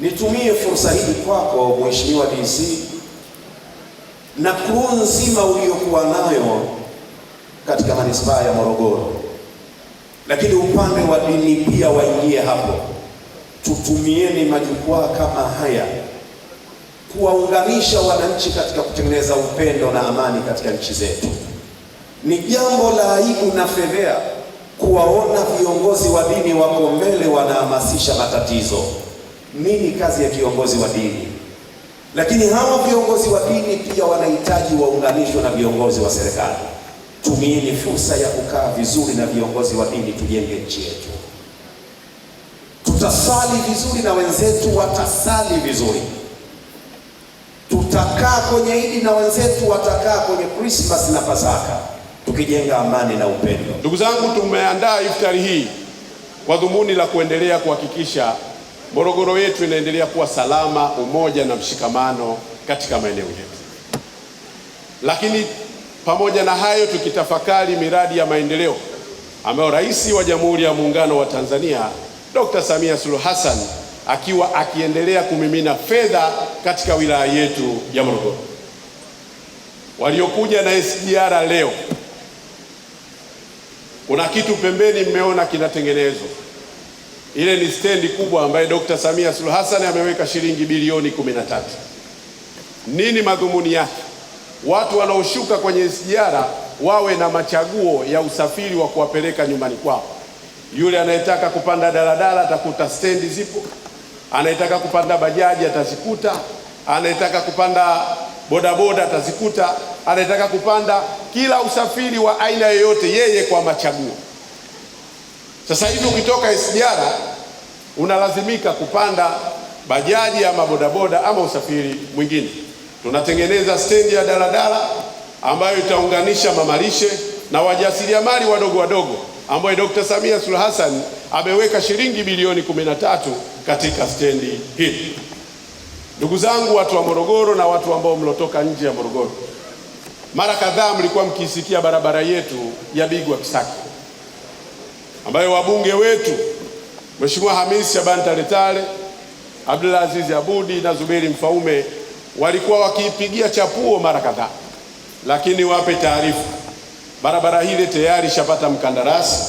Nitumie fursa hii kwako Mheshimiwa DC na crew nzima uliyokuwa nayo katika manispaa ya Morogoro, lakini upande wa dini pia waingie hapo. Tutumieni majukwaa kama haya kuwaunganisha wananchi katika kutengeneza upendo na amani katika nchi zetu. Ni jambo la aibu na fedhea kuwaona viongozi wa dini wako mbele wanahamasisha matatizo. Nini kazi ya kiongozi wa dini? Lakini hawa viongozi wa dini pia wanahitaji waunganishwe na viongozi wa serikali. Tumieni fursa ya kukaa vizuri na viongozi wa dini, tujenge nchi yetu. Tutasali vizuri na wenzetu watasali vizuri. Tutakaa kwenye Idi na wenzetu watakaa kwenye Christmas na Pasaka, tukijenga amani na upendo. Ndugu zangu, tumeandaa iftari hii kwa dhumuni la kuendelea kuhakikisha Morogoro yetu inaendelea kuwa salama, umoja na mshikamano katika maeneo yetu. Lakini pamoja na hayo, tukitafakari miradi ya maendeleo ambayo Rais wa Jamhuri ya Muungano wa Tanzania Dr. Samia Suluhu Hassan akiwa akiendelea kumimina fedha katika wilaya yetu ya Morogoro. Waliokuja na SGR leo, kuna kitu pembeni mmeona kinatengenezwa. Ile ni stendi kubwa ambayo Dr. Samia Suluhu Hassan ameweka shilingi bilioni 13. Nini madhumuni yake? Watu wanaoshuka kwenye SGR wawe na machaguo ya usafiri wa kuwapeleka nyumbani kwao. Yule anayetaka kupanda daladala atakuta stendi zipo, anayetaka kupanda bajaji atazikuta, anayetaka kupanda bodaboda atazikuta, anayetaka kupanda kila usafiri wa aina yoyote, yeye kwa machaguo. Sasa hivi ukitoka SGR unalazimika kupanda bajaji ama bodaboda ama usafiri mwingine. Tunatengeneza stendi ya daladala ambayo itaunganisha mamalishe na wajasiriamali wadogo wadogo, ambayo Dr. Samia Suluhu Hassan ameweka shilingi bilioni 13 katika stendi hii. Ndugu zangu, watu wa Morogoro na watu ambao mlotoka nje ya Morogoro, mara kadhaa mlikuwa mkisikia barabara yetu ya Bigwa Kisaki, ambayo wabunge wetu Mheshimiwa Hamis Shaban Tale, Abdulaziz Abudi na Zuberi Mfaume walikuwa wakiipigia chapuo mara kadhaa. Lakini wape taarifa, barabara hile tayari shapata mkandarasi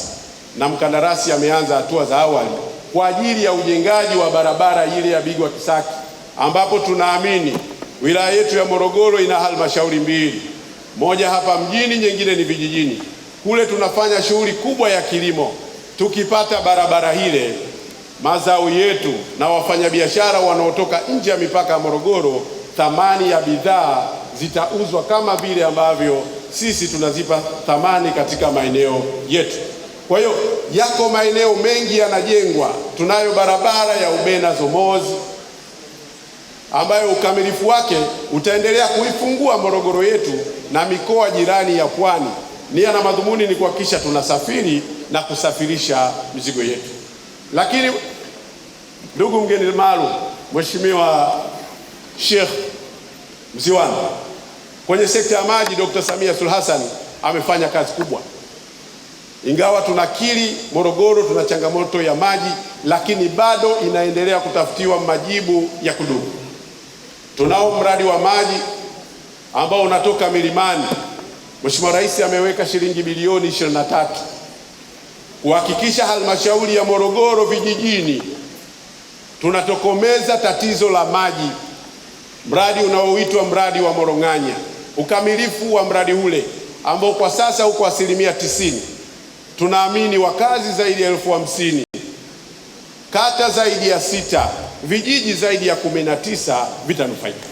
na mkandarasi ameanza hatua za awali kwa ajili ya ujengaji wa barabara ile ya Bigwa Kisaki, ambapo tunaamini wilaya yetu ya Morogoro ina halmashauri mbili, moja hapa mjini, nyingine ni vijijini. Kule tunafanya shughuli kubwa ya kilimo. Tukipata barabara hile, mazao yetu na wafanyabiashara wanaotoka nje ya mipaka ya Morogoro, thamani ya bidhaa zitauzwa kama vile ambavyo sisi tunazipa thamani katika maeneo yetu. Kwa hiyo yako maeneo mengi yanajengwa. Tunayo barabara ya Ubena Zomozi ambayo ukamilifu wake utaendelea kuifungua Morogoro yetu na mikoa jirani ya Pwani. Nia na madhumuni ni kuhakikisha tunasafiri na kusafirisha mizigo yetu. Lakini ndugu mgeni maalum, Mheshimiwa Sheikh Mziwani, kwenye sekta ya maji Dr. Samia Suluhu Hassan amefanya kazi kubwa. Ingawa tunakiri Morogoro tuna changamoto ya maji, lakini bado inaendelea kutafutiwa majibu ya kudumu. Tunao mradi wa maji ambao unatoka milimani. Mheshimiwa Rais ameweka shilingi bilioni 23 kuhakikisha halmashauri ya Morogoro vijijini tunatokomeza tatizo la maji. Mradi unaoitwa mradi wa Morong'anya, ukamilifu wa mradi ule ambao kwa sasa uko 90%, tunaamini wakazi zaidi ya 50,000, kata zaidi ya 6, vijiji zaidi ya 19 vitanufaika.